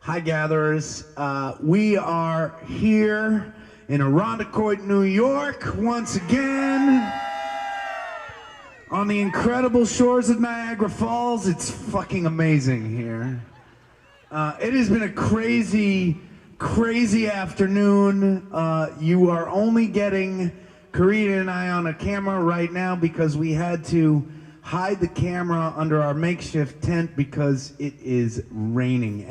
Hi, gatherers. We are here in irondequoit, New York, once again, on the incredible shores of Niagara Falls. It's fucking amazing here. It has been a crazy afternoon. You are only getting Karina and I on a camera right now because we had to hide the camera under our makeshift tent because it is raining.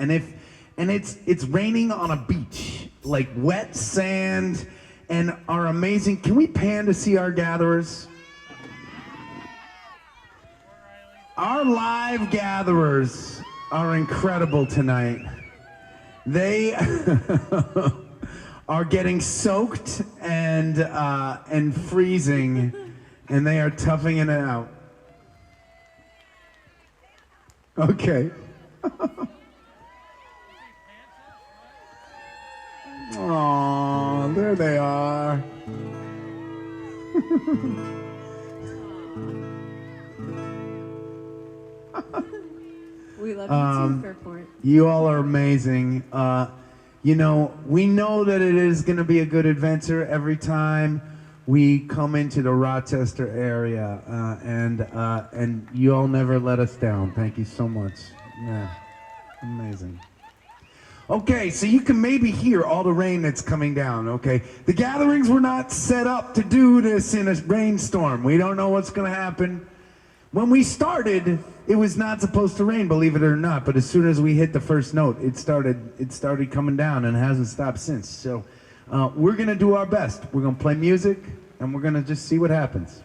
And it's raining on a beach, like wet sand, and our amazing. Can we pan to see our gatherers? Our live gatherers are incredible tonight. They are getting soaked and freezing, and they are toughing it out. Okay. Aww, there they are. We love you too, Fairport. You all are amazing. You know, we know that it is going to be a good adventure every time we come into the Rochester area, and you all never let us down. Thank you so much. Yeah, amazing. Okay, so you can maybe hear all the rain that's coming down, okay? The gatherings were not set up to do this in a rainstorm. We don't know what's going to happen. When we started, it was not supposed to rain, believe it or not, but as soon as we hit the first note, it started coming down and it hasn't stopped since. So we're going to do our best. We're going to play music, and we're going to just see what happens.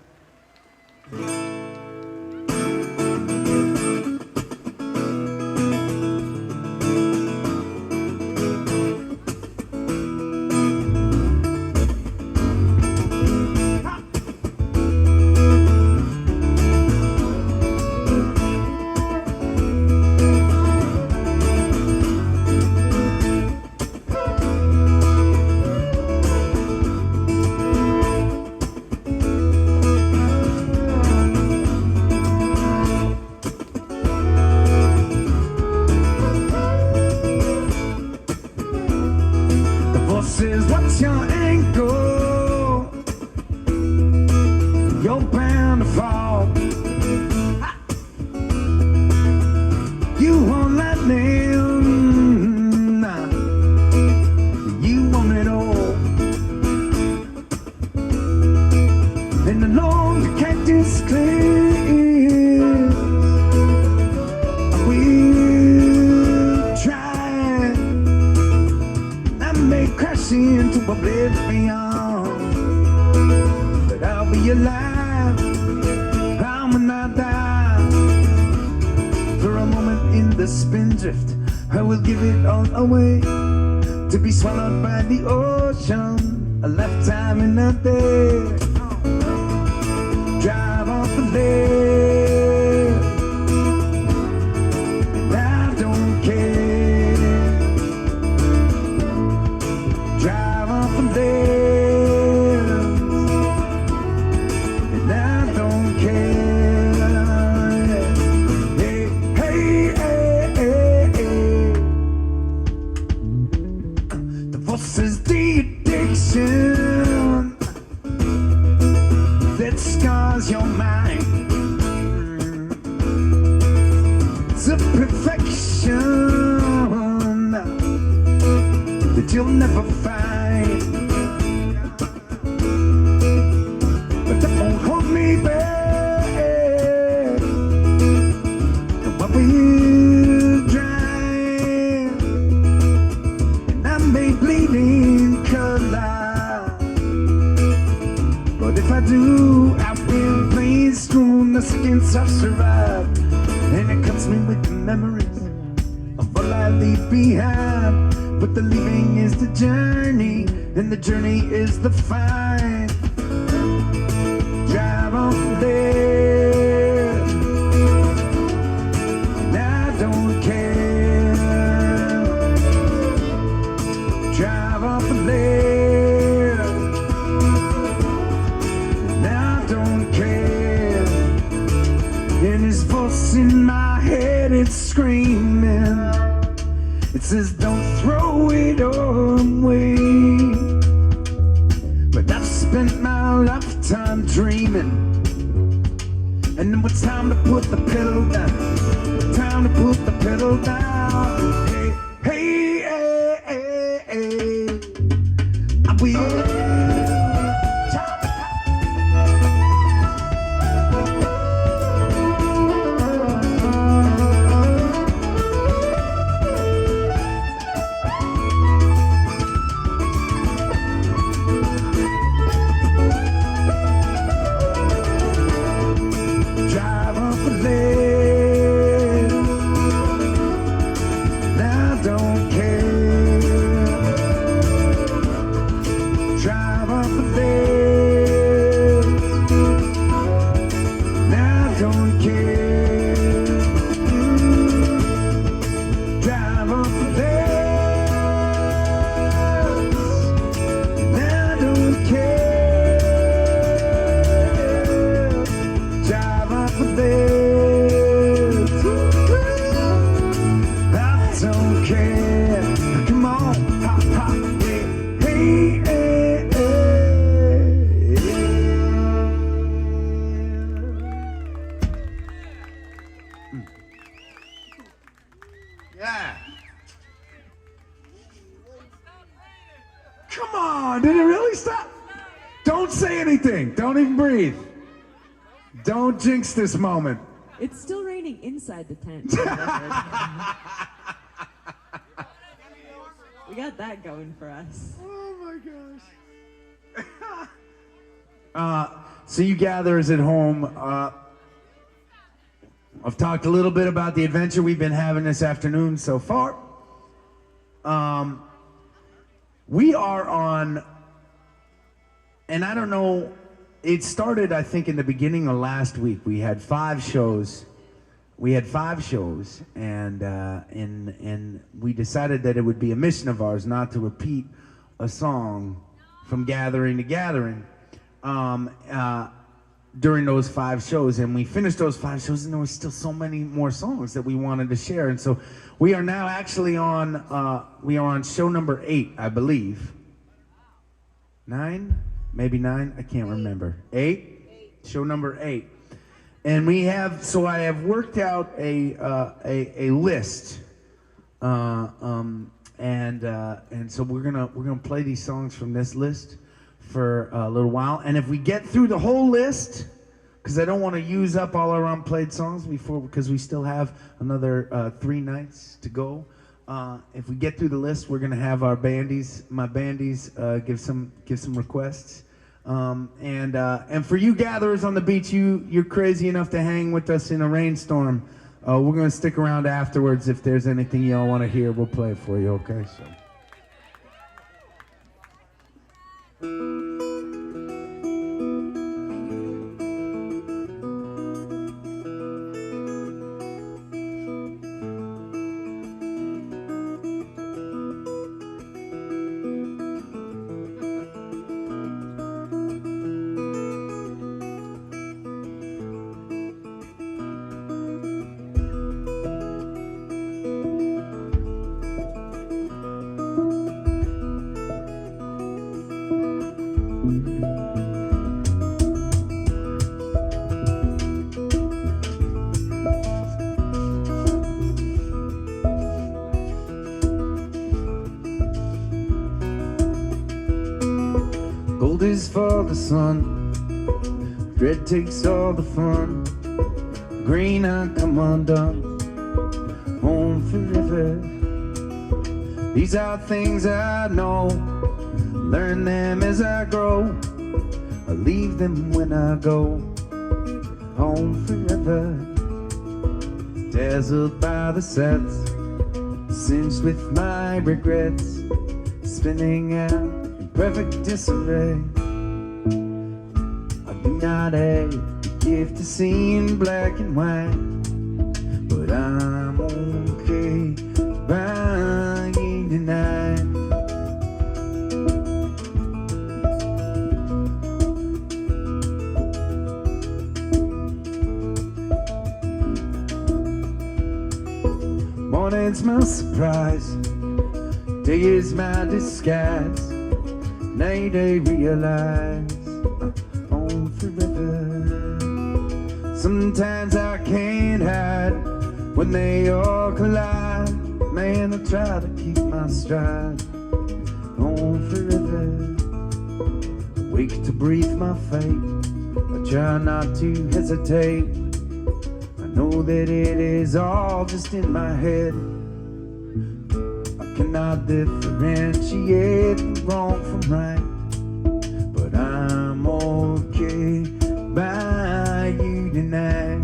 What's your angle? You're bound to fall. You won't let them. Nah. You want it all. And alone you can't disclaim. We'll try. I may crash into oblivion, but I'll be alive. I'm not die. For a moment in the spindrift, I will give it all away, to be swallowed by the ocean, a lifetime in a day. Drive off the lake, and I don't care. Drive off the lake, and I don't care. Hey, hey, hey, hey, hey. Divorce is the addiction that scars your mind. It's a perfection that you'll never find. But that won't hold me back. What we'll drive, and I may bleed in color, but if I do, I will please through the skins I've survived, and it cuts me with the memories of all I leave behind. But the leaving is the journey, and the journey is the find. Drive on there, and I don't care. Drive off there, and I don't care. And his voice in my head, it's screaming. It says don't throw it away. But I've spent my lifetime dreaming, and then it's time to put the pedal down. Time to put the pedal down. Hey, hey, hey, hey, hey. I will. Yeah. Come on, did it really stop? Don't say anything. Don't even breathe. Don't jinx this moment. It's still raining inside the tent. We got that going for us. Oh my gosh. So you gatherers at home, I've talked a little bit about the adventure we've been having this afternoon so far. We are on, and I don't know, it started I think in the beginning of last week. We had 5 shows. And we decided that it would be a mission of ours not to repeat a song from gathering to gathering during those 5 shows. And we finished those 5 shows, and there was still so many more songs that we wanted to share. And so we are now actually on show number 8, I believe. 9, maybe 9. I can't remember. 8. Show number 8. And I have worked out a list, and so we're gonna play these songs from this list for a little while. And if we get through the whole list, because I don't want to use up all our unplayed songs because we still have another 3 nights to go. If we get through the list, we're gonna have my bandies, give some requests. And for you gatherers on the beach, you're crazy enough to hang with us in a rainstorm. We're gonna stick around afterwards. If there's anything y'all want to hear, we'll play it for you. Okay, so. Gold is for the sun, red takes all the fun. Green, I come undone, home forever. These are things I know, learn them as I grow. I leave them when I go, home forever. Dazzled by the sets, singed with my regrets, spinning out in perfect disarray. I do not have the gift of seeing black and white, but I'm okay buying tonight. Morning's my surprise, Day is my disguise. Night I realize on forever. Sometimes I can't hide when they all collide. Man, I try to keep my stride on forever. Wake to breathe my fate. I try not to hesitate. I know that it is all just in my head. I cannot differentiate the wrong from right, but I'm okay by you tonight.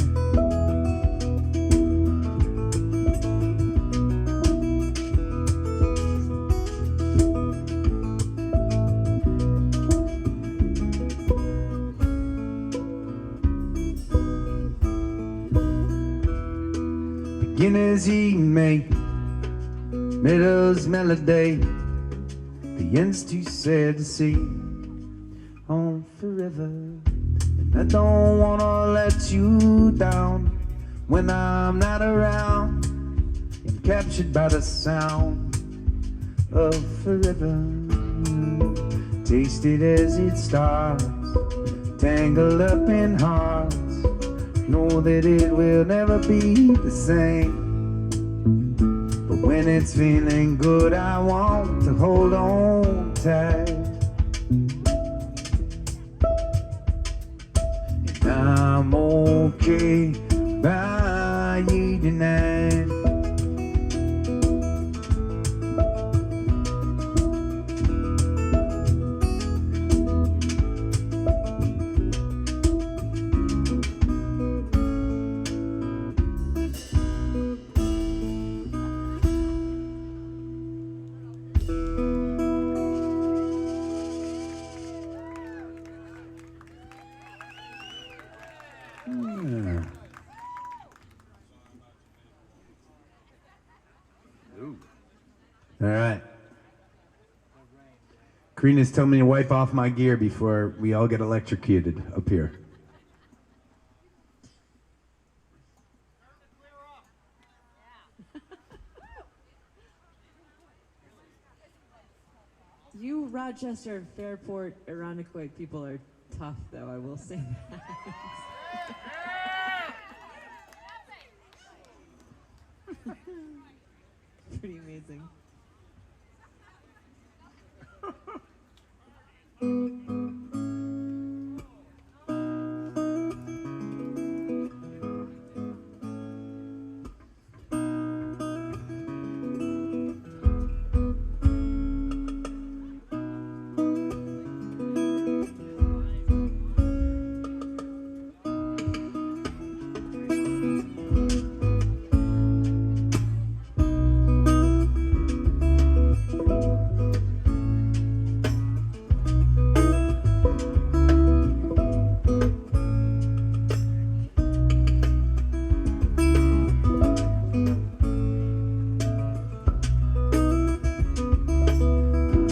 Beginners eat me, middle's melody, the end's too sad to see on forever. And I don't wanna let you down when I'm not around. I'm captured by the sound of forever. Taste it as it starts, tangled up in hearts. Know that it will never be the same. But when it's feeling good, I want to hold on tight. And I'm okay by you tonight. All right. Karina's telling me to wipe off my gear before we all get electrocuted up here. You Rochester, Fairport, Irondequoit people are tough, though, I will say that. Pretty amazing.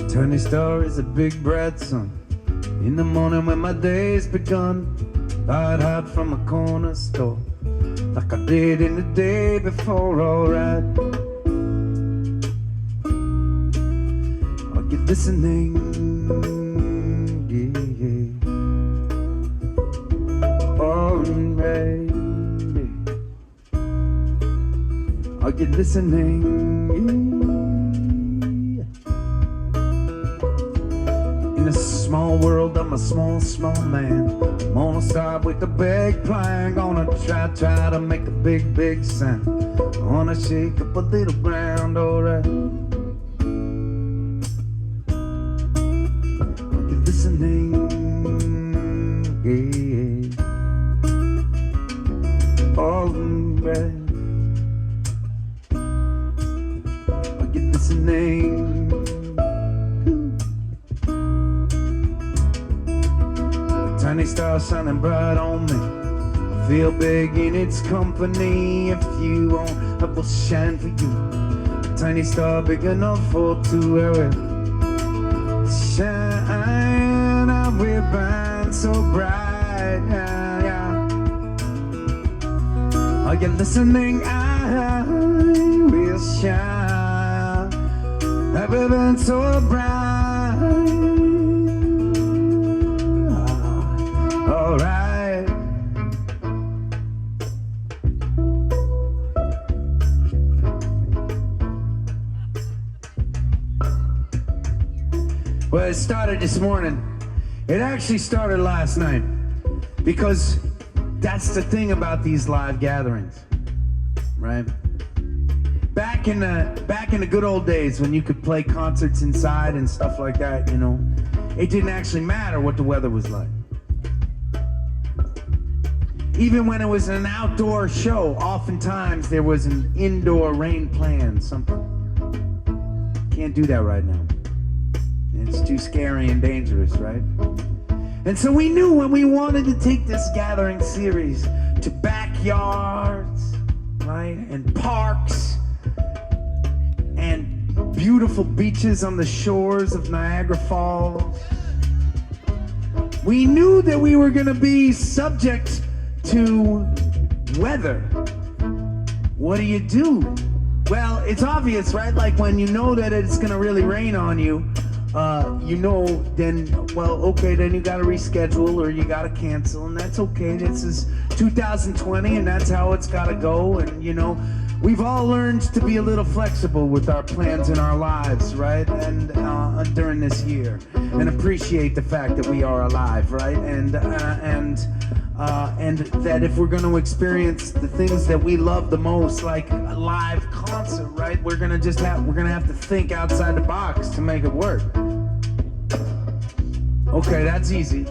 Tiny star is a big bright sun. In the morning when my day's begun, I'd hide from a corner store like I did in the day before, alright. Are you listening? Yeah. Alright. Are you listening? In a small world, I'm a small man. I'm gonna start with a big plan. Gonna try to make a big sound. I wanna shake up a little ground, alright. Are you listening? Yeah. Alright. Are you listening? Tiny star shining bright on me. I feel big in its company. If you want, I will shine for you. A tiny star big enough for two. I will shine. I will burn so bright. Yeah, yeah. Are you listening? I will shine. I will living so bright. All right. Well, it started this morning. It actually started last night, because that's the thing about these live gatherings, right? Back in the good old days when you could play concerts inside and stuff like that, you know, it didn't actually matter what the weather was like. Even when it was an outdoor show, oftentimes there was an indoor rain plan, something. Can't do that right now. It's too scary and dangerous, right? And so we knew when we wanted to take this gathering series to backyards, right, and parks, and beautiful beaches on the shores of Niagara Falls, we knew that we were going to be subject to weather. What do? Well, it's obvious, right? Like when you know that it's going to really rain on you, you know, then, well, okay, then you got to reschedule or you got to cancel, and that's okay. This is 2020, and that's how it's got to go. And, you know, we've all learned to be a little flexible with our plans in our lives, right? And during this year, and appreciate the fact that we are alive, right? And that if we're going to experience the things that we love the most, like a live concert, right? We're gonna have to think outside the box to make it work. Okay, that's easy.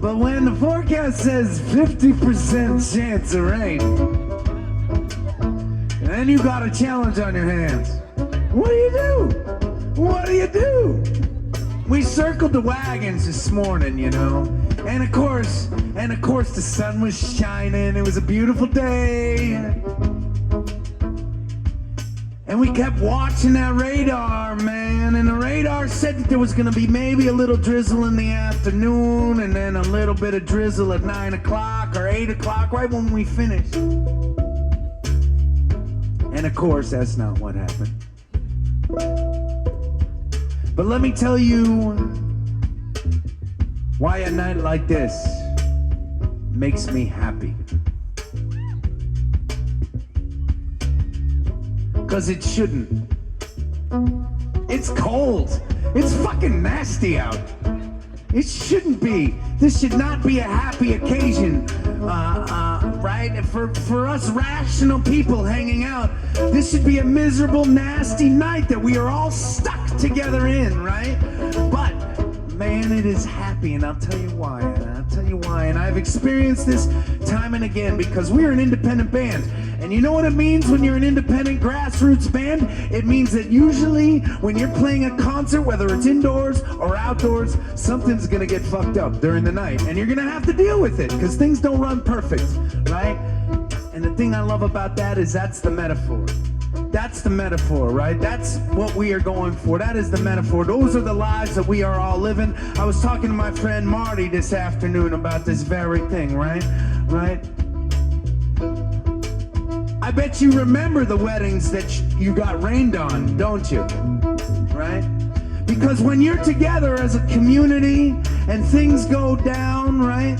But when the forecast says 50% chance of rain, and then you got a challenge on your hands, what do you do? What do you do? We circled the wagons this morning, you know, and of course the sun was shining. It was a beautiful day, and we kept watching that radar, man, and the radar said that there was gonna be maybe a little drizzle in the afternoon, and then a little bit of drizzle at 9 o'clock or 8 o'clock, right when we finished. And of course, that's not what happened. But let me tell you why a night like this makes me happy. Because it shouldn't. It's cold. It's fucking nasty out. It shouldn't be. This should not be a happy occasion, right? For us rational people hanging out, this should be a miserable, nasty night that we are all stuck together in, right? But man, it is happy, and I'll tell you why. And I've experienced this time and again, because we're an independent band. And you know what it means when you're an independent grassroots band? It means that usually when you're playing a concert, whether it's indoors or outdoors, something's gonna get fucked up during the night. And you're gonna have to deal with it, because things don't run perfect, right? And the thing I love about that is that's the metaphor. That's the metaphor, right? That's what we are going for. That is the metaphor. Those are the lives that we are all living. I was talking to my friend Marty this afternoon about this very thing, right? I bet you remember the weddings that you got rained on, don't you? Right? Because when you're together as a community and things go down, right?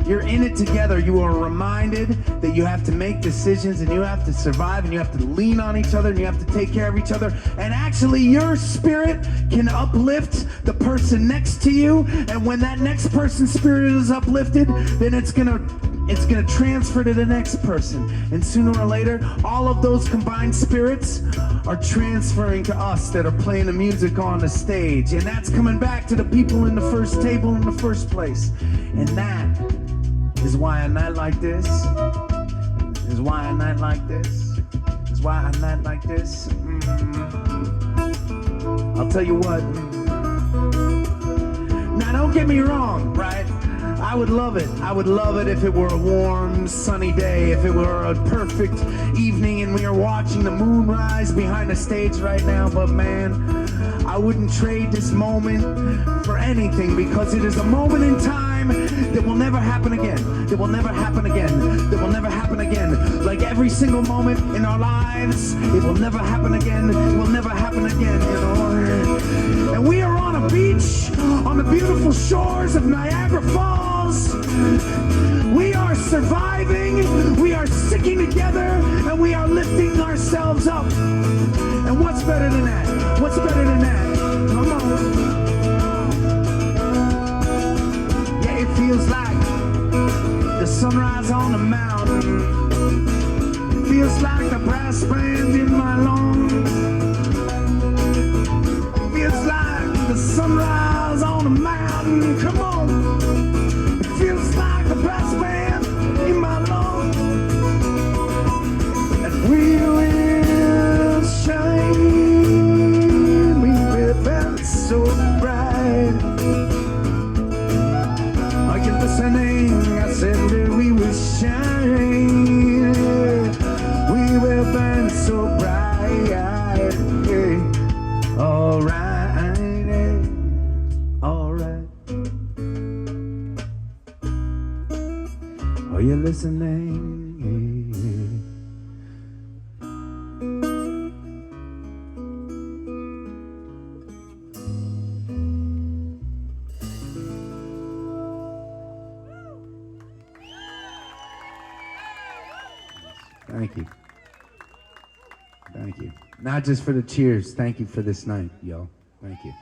You're in it together. You are reminded that you have to make decisions, and you have to survive, and you have to lean on each other, and you have to take care of each other. And actually, your spirit can uplift the person next to you. And when that next person's spirit is uplifted, then it's gonna transfer to the next person. And sooner or later, all of those combined spirits are transferring to us that are playing the music on the stage. And that's coming back to the people in the first table in the first place. And that is why a night like this, I'll tell you what. Now don't get me wrong, right? I would love it. I would love it if it were a warm, sunny day, if it were a perfect evening and we are watching the moon rise behind the stage right now. But man, I wouldn't trade this moment for anything, because it is a moment in time that will never happen again. That will never happen again. That will never happen again. Like every single moment in our lives. It will never happen again. It will never happen again, you know. And we are on a beach on the beautiful shores of Niagara Falls. We are surviving, we are sticking together, and we are lifting ourselves up. And what's better than that? What's better than that? Come on. Yeah, it feels like the sunrise on the mountain. It feels like the brass band in my lungs. It feels like the sunrise on the mountain. Come on. It feels like the brass band in my lungs. And we will shine. We will burn so bright. Are you listening? I said that we will shine. We will burn so bright. Yeah. All right. All right. Are you listening? Thank you. Thank you. Not just for the cheers. Thank you for this night, y'all. Thank you.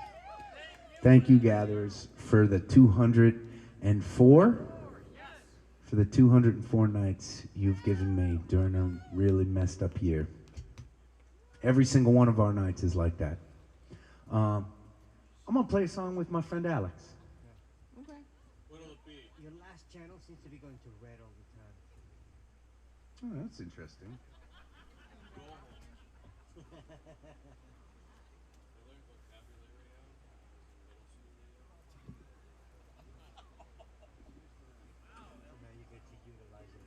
Thank you, gatherers, for the 204. For the 204 nights you've given me during a really messed up year. Every single one of our nights is like that. I'm going to play a song with my friend Alex. Okay. What'll it be? Your last channel seems to be going to red all the time. Oh, that's interesting. So now you get to utilize it.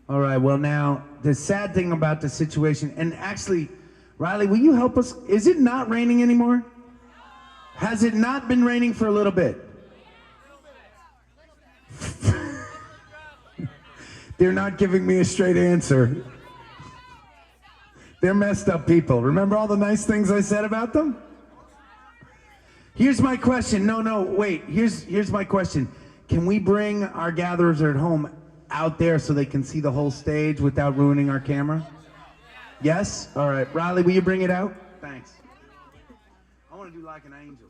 All right, well now, the sad thing about the situation, and actually, Riley, will you help us? Is it not raining anymore? Has it not been raining for a little bit? They're not giving me a straight answer. They're messed up people. Remember all the nice things I said about them? Here's my question. No, wait. Here's my question. Can we bring our gatherers at home out there so they can see the whole stage without ruining our camera? Yes? All right. Riley, will you bring it out? Thanks. I want to do like an angel.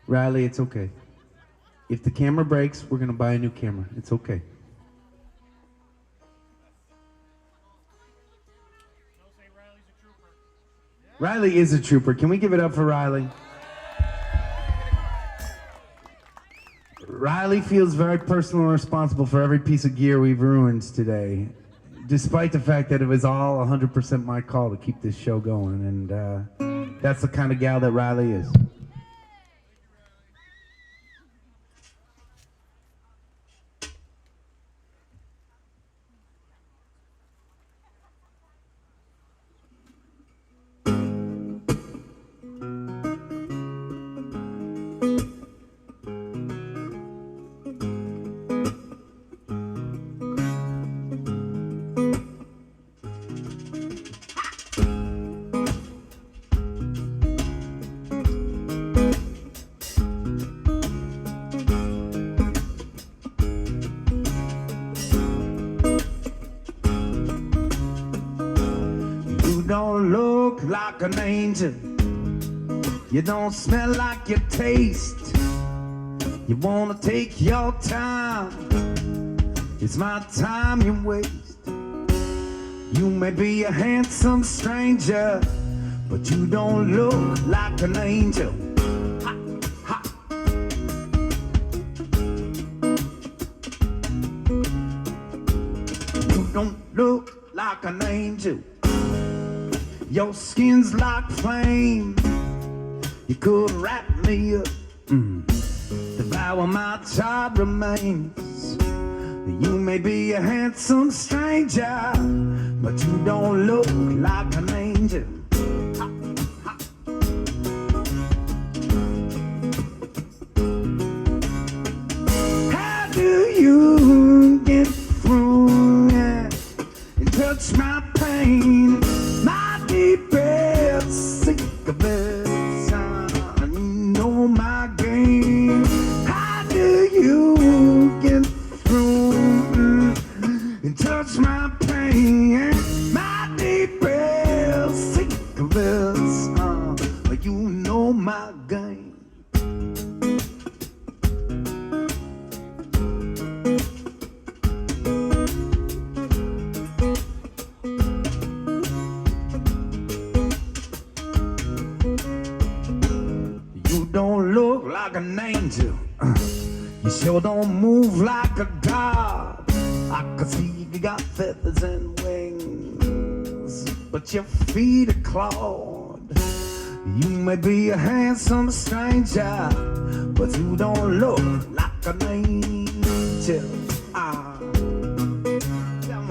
Riley, it's okay. If the camera breaks, we're going to buy a new camera. It's okay. Riley is a trooper. Can we give it up for Riley? Riley feels very personal and responsible for every piece of gear we've ruined today, despite the fact that it was all 100% my call to keep this show going, and that's the kind of gal that Riley is. Don't look like an angel. You don't smell like you taste. You wanna take your time. It's my time you waste. You may be a handsome stranger, but you don't look like an angel. Ha, ha. You don't look like an angel. Your skin's like flame. You could wrap me up, divide while my child remains. You may be a handsome stranger, but you don't look like an angel. How do you get through and touch my pain, my deepest secrets? I know my game. How do you get through and touch my pain, my deepest secrets? You know my game. You don't look like an angel. You sure don't move like a god. I can see you got feathers and wings, but your feet are clawed. You may be a handsome stranger, but you don't look like an angel. Come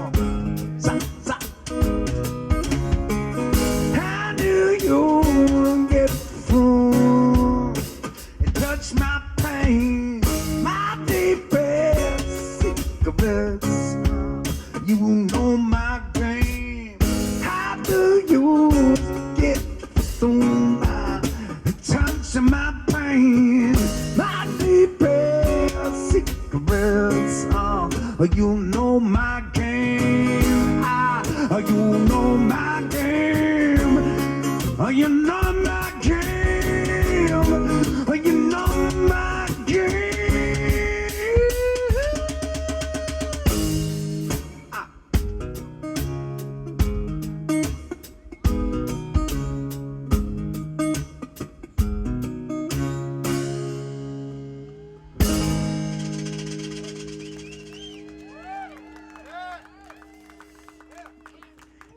on. How do you get through and touch my pain, my deepest secrets? You know my game. How do you get through and touch my pain, my deepest secrets? You know my game. You know my game. You know my game. You know my game.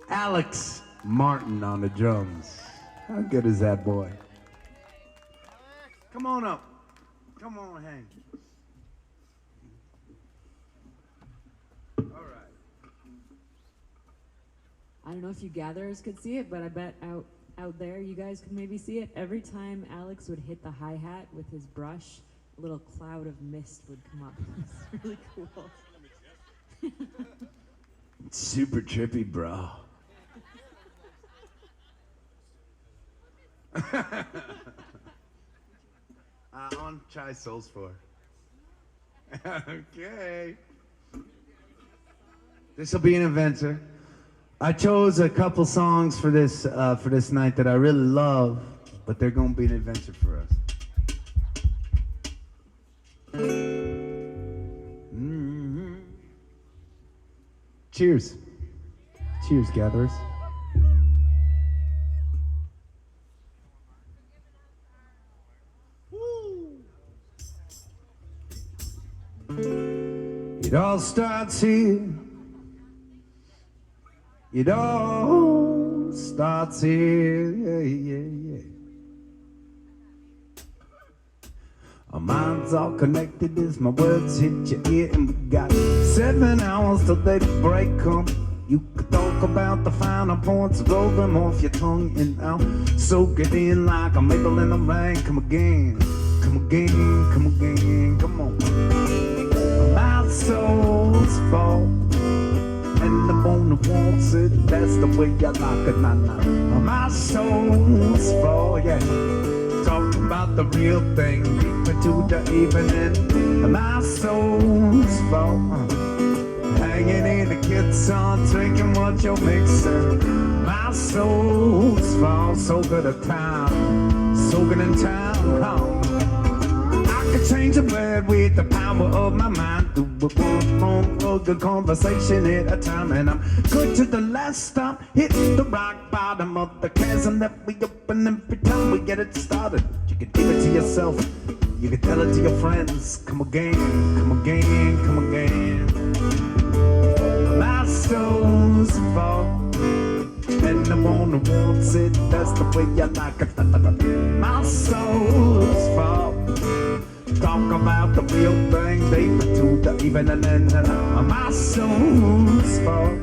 Alex Martin on the drums. How good is that boy? Come on up. Come on, Hank. All right. I don't know if you gatherers could see it, but I bet out there you guys could maybe see it. Every time Alex would hit the hi-hat with his brush, a little cloud of mist would come up. It's really cool. It's super trippy, bro. On Try Souls 4. Okay. This will be an adventure. I chose a couple songs for this night that I really love, but they're gonna be an adventure for us. Mm-hmm. Cheers. Cheers, gatherers. It all starts here. It all starts here. Yeah, yeah, yeah. Our minds all connected as my words hit your ear, and we got 7 hours till they break come. You could talk about the finer points, roll them off your tongue, and I'll soak it in like a maple in the rain. Come again, come again, come again, come on. My soul's fall, and the bone wants it. That's the way I like it, nah. My soul's fall, yeah. Talk about the real thing, deep into the evening. My soul's fall, hanging in the kitchen, drinking what you're mixing. My soul's fall, so good at time, so good in town. I could change the world with the power of my mind. Do a good conversation at a time, and I'm good to the last stop. Hit the rock bottom of the chasm that we open every time we get it started. You can give it to yourself, you can tell it to your friends. Come again, come again, come again. My soul's fall, and I'm on the wants it. That's the way I like it. My soul's fall, talk about the real thing deep into the evening and my soul's full.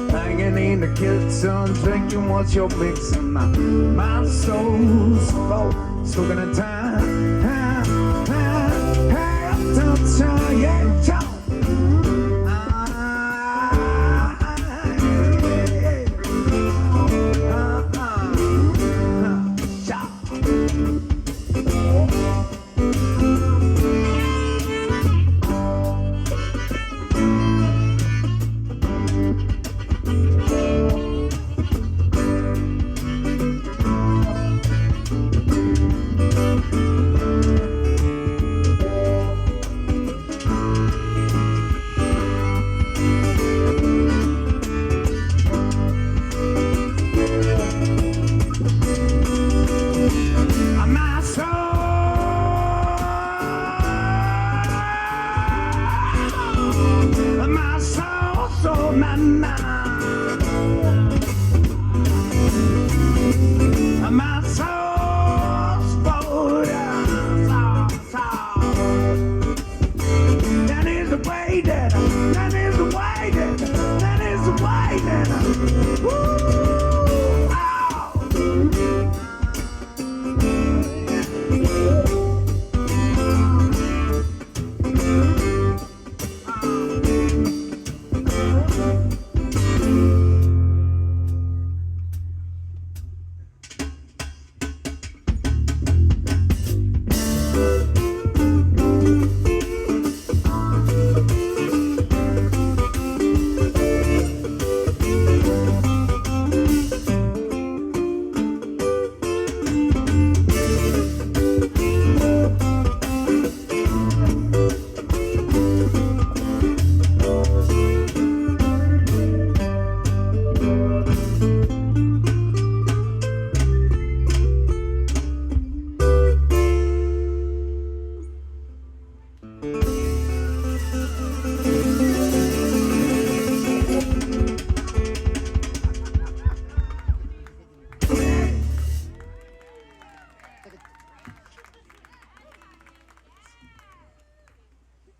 Hanging in the kitchen, drinking what you're mixing. My soul's full. Smoking a time, don't try, yeah, talk.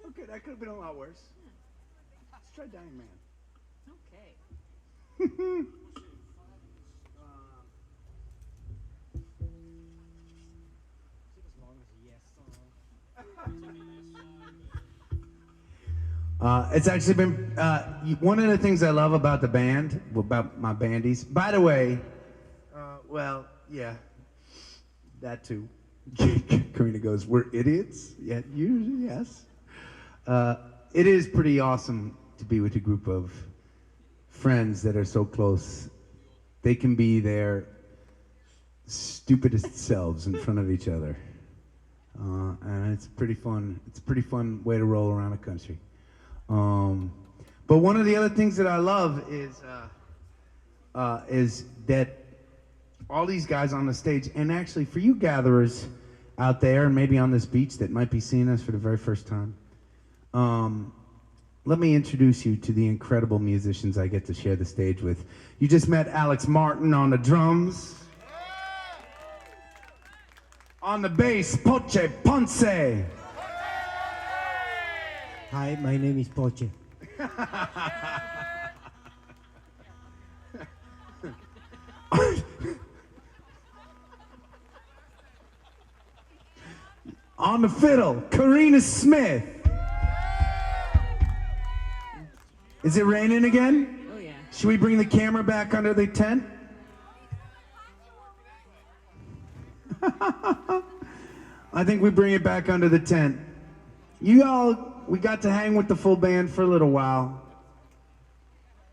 Okay, that could have been a lot worse. Let's try Dying Man. Okay. As long as a yes song. It's actually been one of the things I love about the band, about my bandies. By the way, well, yeah, that too. Karina goes, "We're idiots." Yeah, usually yes. It is pretty awesome to be with a group of friends that are so close. They can be their stupidest selves in front of each other, and it's pretty fun. It's a pretty fun way to roll around the country. But one of the other things that I love is that all these guys on the stage, and actually for you gatherers out there and maybe on this beach that might be seeing us for the very first time, let me introduce you to the incredible musicians I get to share the stage with. You just met Alex Martin on the drums. On the bass, Poche Ponce. Hi, my name is Poche. On the fiddle, Karina Smith. Is it raining again? Oh, yeah. Should we bring the camera back under the tent? I think we bring it back under the tent. We got to hang with the full band for a little while.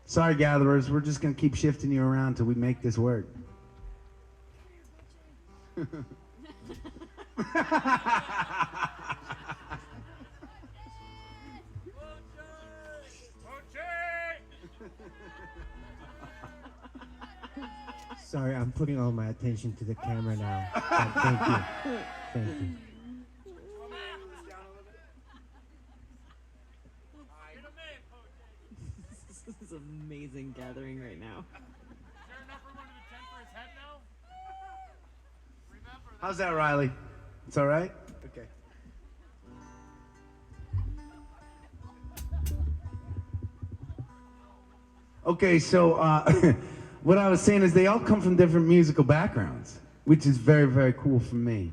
Sorry, gatherers, we're just gonna keep shifting you around till we make this work. Sorry, I'm putting all my attention to the camera now. But thank you. Thank you. This is an amazing gathering right now. How's that, Riley? It's all right? Okay. Okay, so what I was saying is they all come from different musical backgrounds, which is very, very cool for me.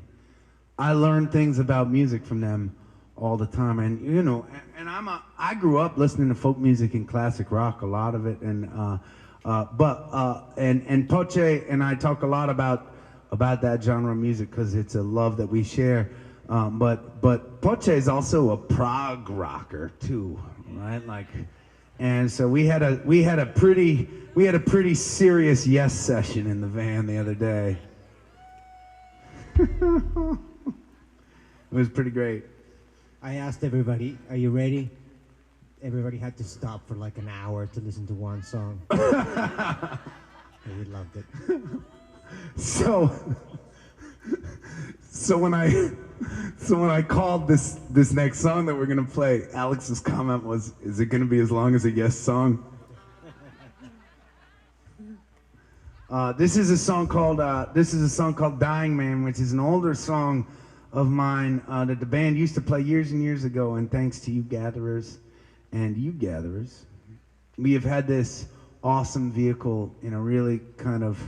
I learn things about music from them all the time, and you know, and I grew up listening to folk music and classic rock, a lot of it, and Poche and I talk a lot about that genre of music because it's a love that we share. But Poche is also a prog rocker too, right? Like, and so we had a pretty serious Yes session in the van the other day. It was pretty great. I asked everybody, are you ready? Everybody had to stop for like an hour to listen to one song. We loved it. So when I called this next song that we're gonna play, Alex's comment was, "Is it gonna be as long as a Yes song?" This is a song called "Dying Man," which is an older song of mine that the band used to play years and years ago. And thanks to you gatherers, we have had this awesome vehicle in a really kind of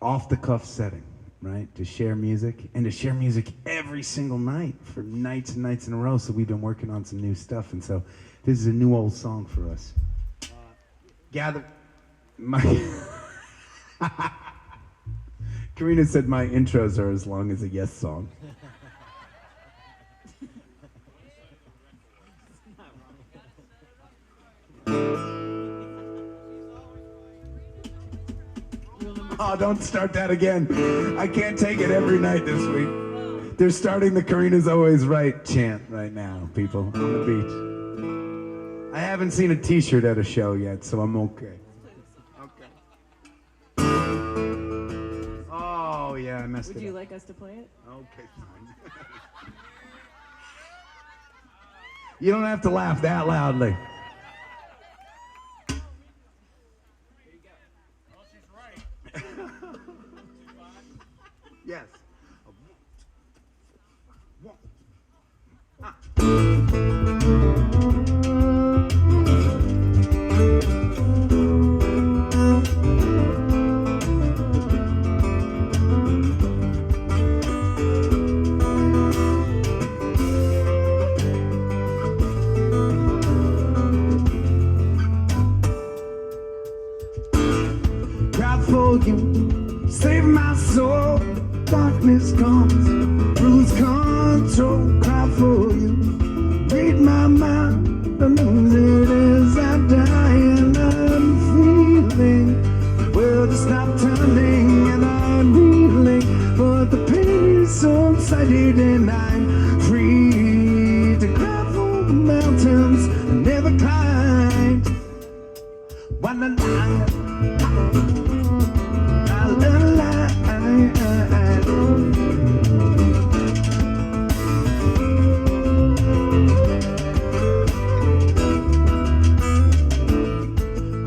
off-the-cuff setting, right? To share music, and to share music every single night for nights and nights in a row. So we've been working on some new stuff, and so this is a new old song for us. Karina said my intros are as long as a Yes song. Oh, don't start that again. I can't take it every night this week. They're starting the Karina's Always Right chant right now, people, on the beach. I haven't seen a t-shirt at a show yet, so I'm okay. Oh, yeah, I messed it up. Would you like us to play it? Okay, fine. You don't have to laugh that loudly. Yes. Cry for you, save my soul. Darkness comes, lose control. Cry for you, read my mind. I lose it as I die, and I'm feeling the world has stopped turning, and I'm reeling, but the pain is so excited, and I'm free to cry for the mountains I never climbed. While I lie,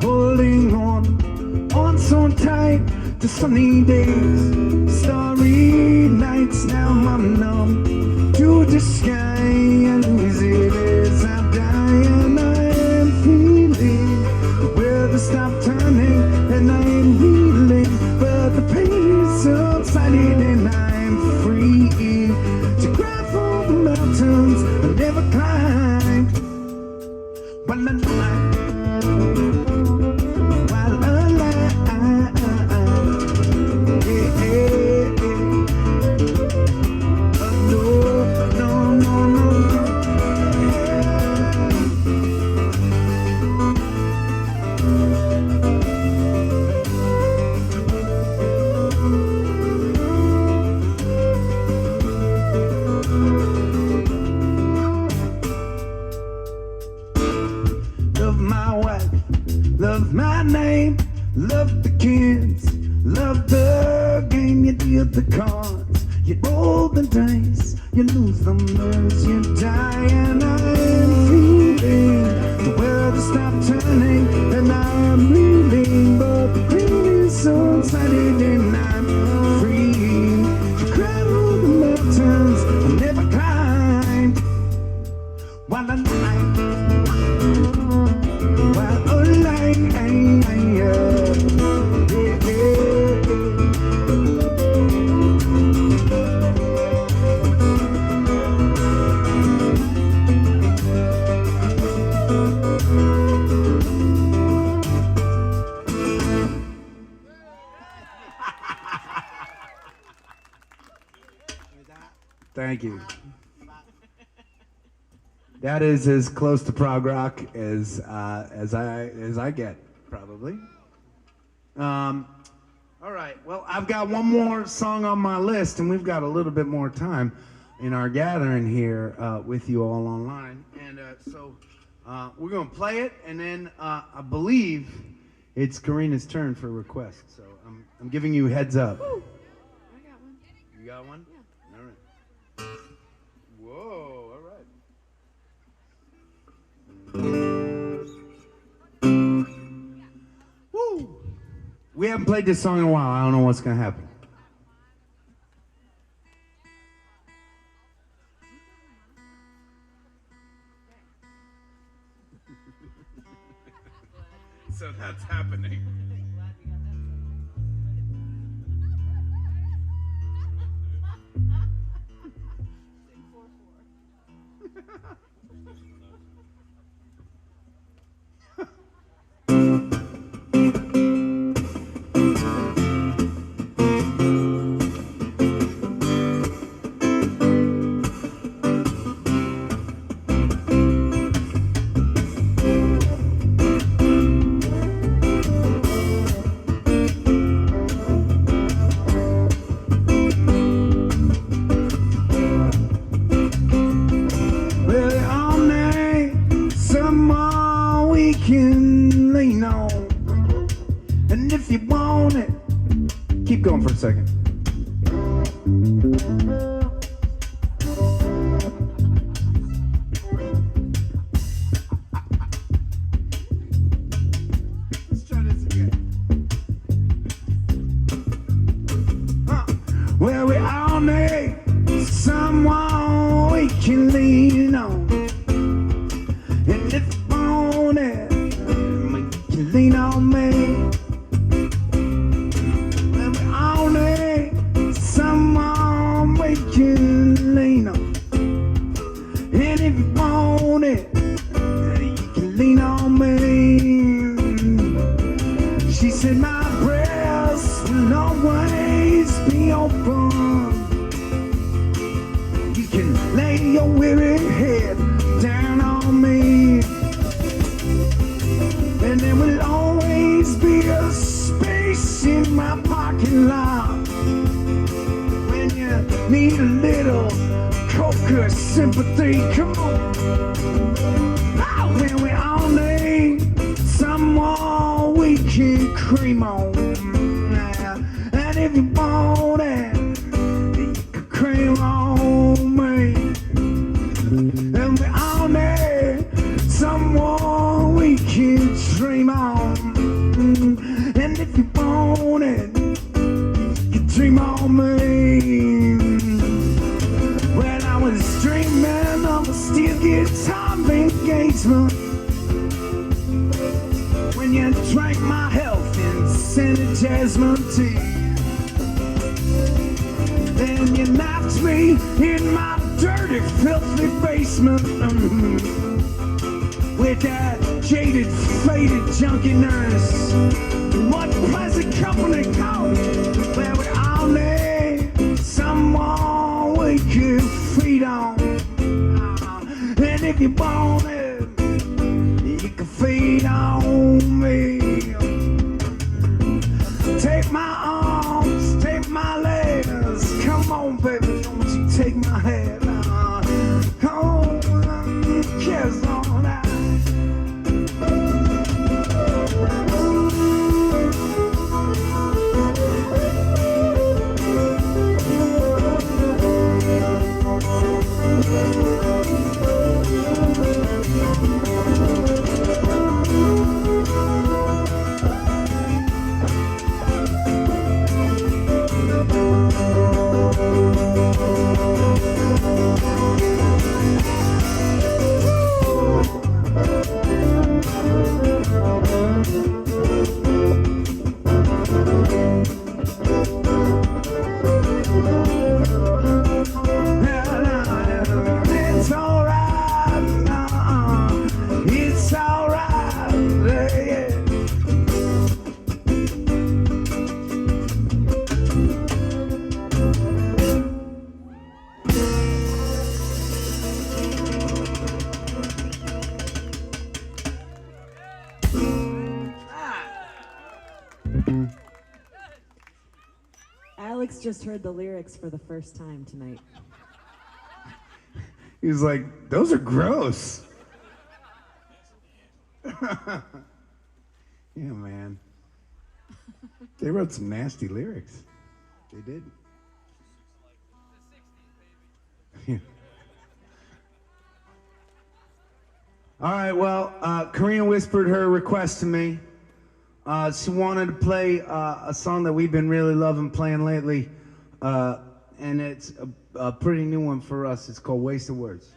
holding on so tight to sunny days, starry nights. Now I'm numb to the sky, I lose it as I die, and I am feeling the world has stopped turning, and I am reeling, but the pain is subsiding, and I'm free to cry for the mountains I never climbed. While I lie, while I lie, yeah, yeah, yeah. Oh, no, no, no, love my wife, love my name, love the kids, love the game. You deal the cards, you roll the dice, you lose the nerves, you die, and I'm feeling the world has stopped turning, and I'm reeling, but the pain is so excited, and I'm free to cry over the mountains I never climbed. While I lie, while I Thank you. That is as close to prog rock as I get, probably. All right. Well, I've got one more song on my list, and we've got a little bit more time in our gathering here with you all online, and so we're gonna play it, and then I believe it's Karina's turn for a request. So I'm giving you heads up. Woo. I got one. You got one? Yeah. All right. Whoa, all right. Woo! We haven't played this song in a while. I don't know what's gonna happen. So that's happening. Can lean on, and if you want it, keep going for a second. Let's try this again. Well, we all need someone we can lean on, and if you want it, lean on me. And we all need someone we can lean on. And if you want it, you can lean on me. She said my breast will always be open. You can lay your weary head down on me. And there will always be a space in my parking lot when you need a little coca sympathy. Come on. Oh, when we all need someone we can cream on. And if you want it, you can cream on me. And we all need someone we can dream on. And if you want it, you dream on me. When I was dreaming of a steel guitar engagement, when you drank my health in scented jasmine tea, then you knocked me in my dirty, filthy basement. With that jaded, faded, junkie nurse. What pleasant company called where we all need someone we can feed on. And if you want it, you can feed on me. Take my arms, take my legs. Come on, baby, don't you take my hand. Come on, kiss on that. It's alright now. Alex just heard the lyrics for the first time tonight. He was like, those are gross. Yeah, man. They wrote some nasty lyrics. They did. Yeah. All right, well, Karina whispered her request to me. She wanted to play a song that we've been really loving playing lately, and it's a pretty new one for us. It's called Waste of Words.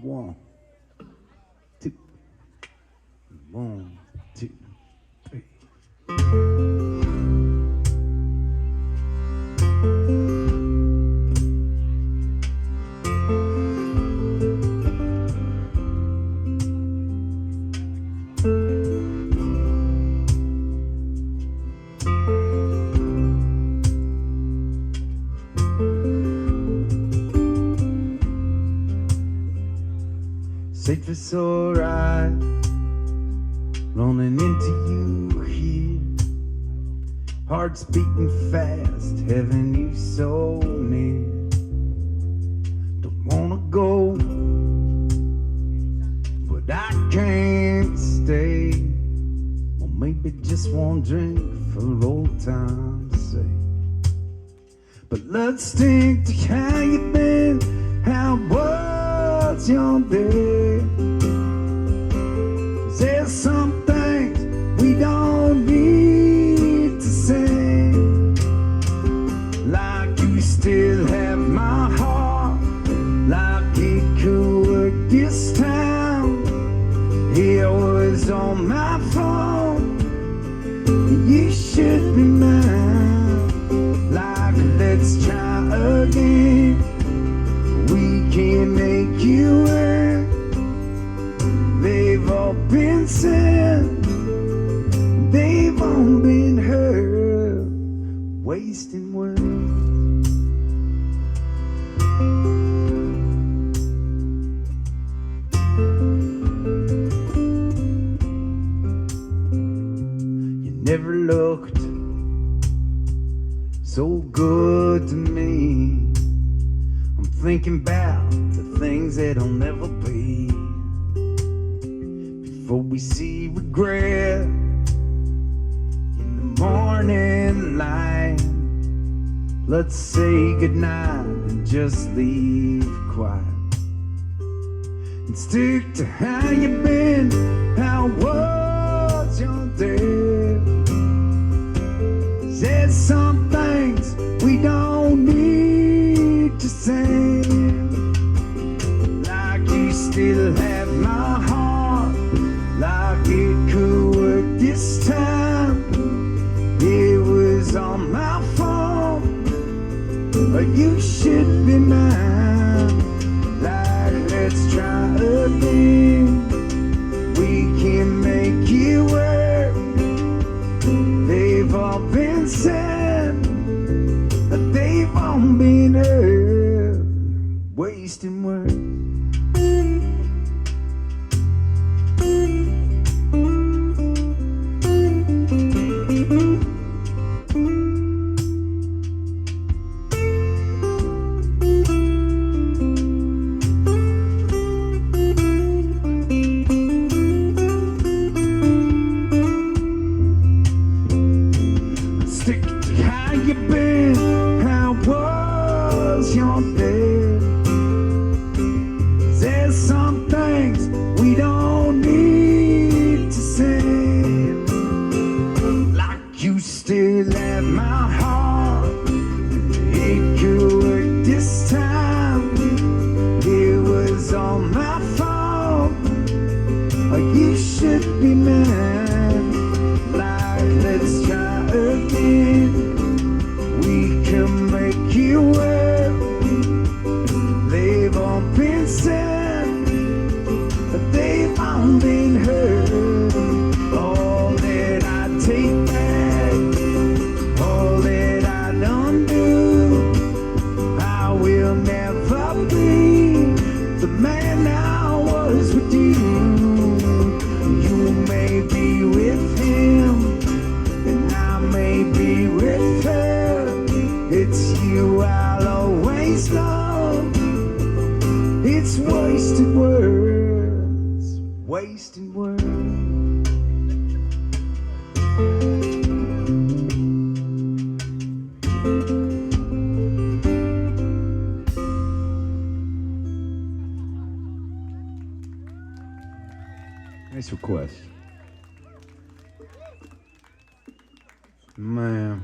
One, two, 1, 2, 3. Safe it's alright, running into you here. Heart's beating fast, having you so near. Don't wanna go, but I can't stay. Or maybe just one drink for old time's sake. But let's think to how you been, how was your day? 'Cause there's some things we don't need to say. Like you still have my heart, like it could work this time. It was on my phone, you should be mine. Like let's try again, we can make you work. They've all been said, they've all been heard, wasting words. You never looked so good to me. I'm thinking about the things that'll never be. Before we see regret in the morning light, let's say goodnight and just leave quiet. And stick to how you been, how was your day? There's some things we don't need to say. Like you still have my heart, like it could work this time. It was on my phone, but you should be mine. Like let's try again, we can make it work. They've all been said, they've all been heard, wasting words. the man I was with you. You may be with him, and I may be with her. It's you I'll always love. It's wasted words, wasted words. Nice request. Man.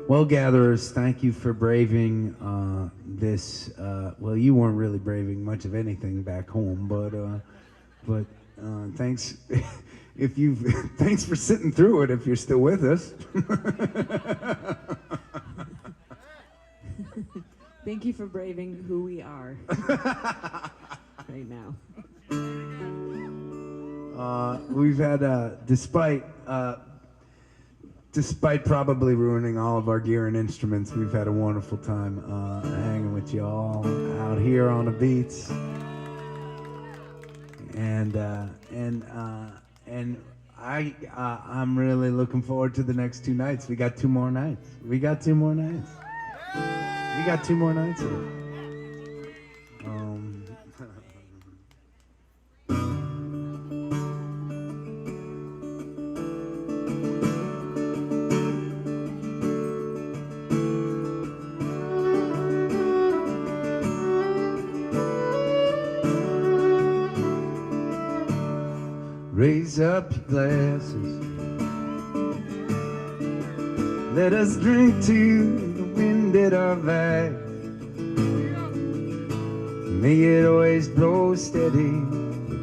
Well, gatherers, thank you for braving this. Well, you weren't really braving much of anything back home, but thanks if you thanks for sitting through it. If you're still with us. Thank you for braving who we are right now. We've had despite probably ruining all of our gear and instruments, we've had a wonderful time hanging with you all out here on the beats, and I'm really looking forward to the next 2 nights. We got 2 more nights. We got 2 more nights here. Raise up your glasses. Let us drink to the wind at our back. May it always blow steady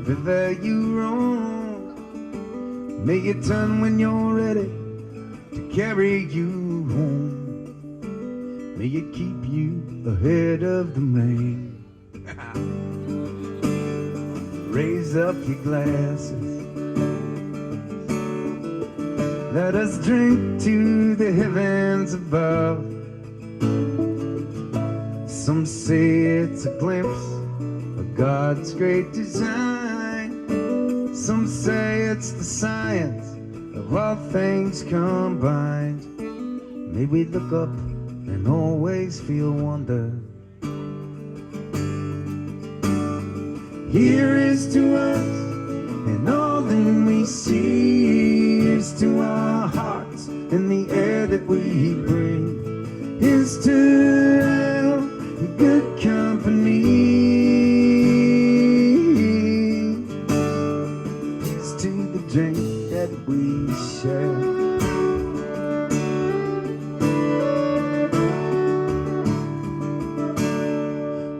wherever you roam. May it turn when you're ready to carry you home. May it keep you ahead of the rain. Raise up your glasses. Let us drink to the heavens above. Some say it's a glimpse of God's great design. Some say it's the science of all things combined. May we look up and always feel wonder. Here is to us, and all that we see is to our hearts, and the air that we breathe is to have good company. Is to the drink that we share.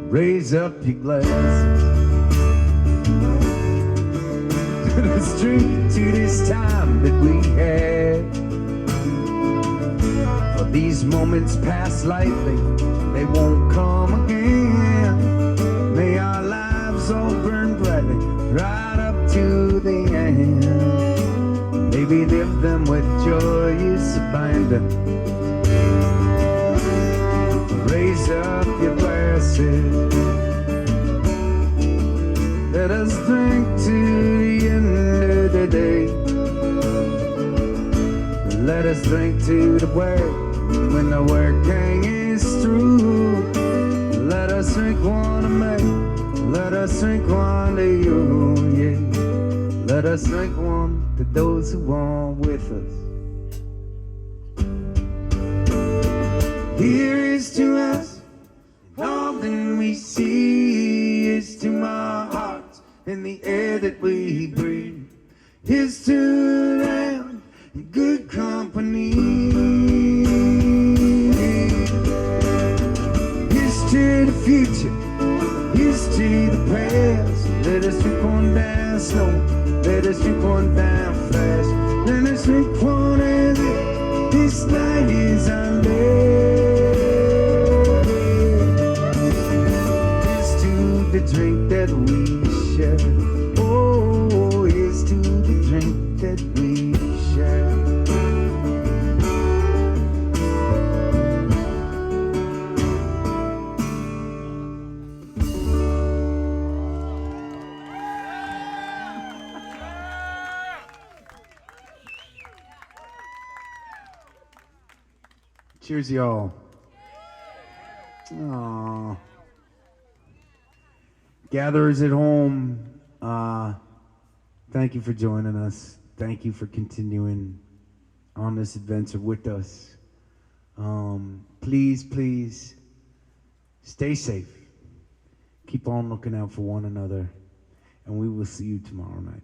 Raise up your glasses. Let's drink to this time that we had. For these moments pass lightly, they won't come again. May our lives all burn brightly right up to the end. May we live them with joyous abandon. Raise up your glasses. Let us drink to the end of the day. Let us drink to the work when the working is through. Let us drink one to me. Let us drink one to you, yeah. Let us drink one to those who are with us. Here is to us, all that we see is to our hearts, and the air that we breathe is to them good company. Here's to the future, here's to the past. Let us drink one down slow, let us drink one down fast. Let us drink one as if this night is our last. Here's to the drink that we share. Oh, Cheers, y'all. Aww. Gatherers at home, thank you for joining us. Thank you for continuing on this adventure with us. Please stay safe. Keep on looking out for one another. And we will see you tomorrow night.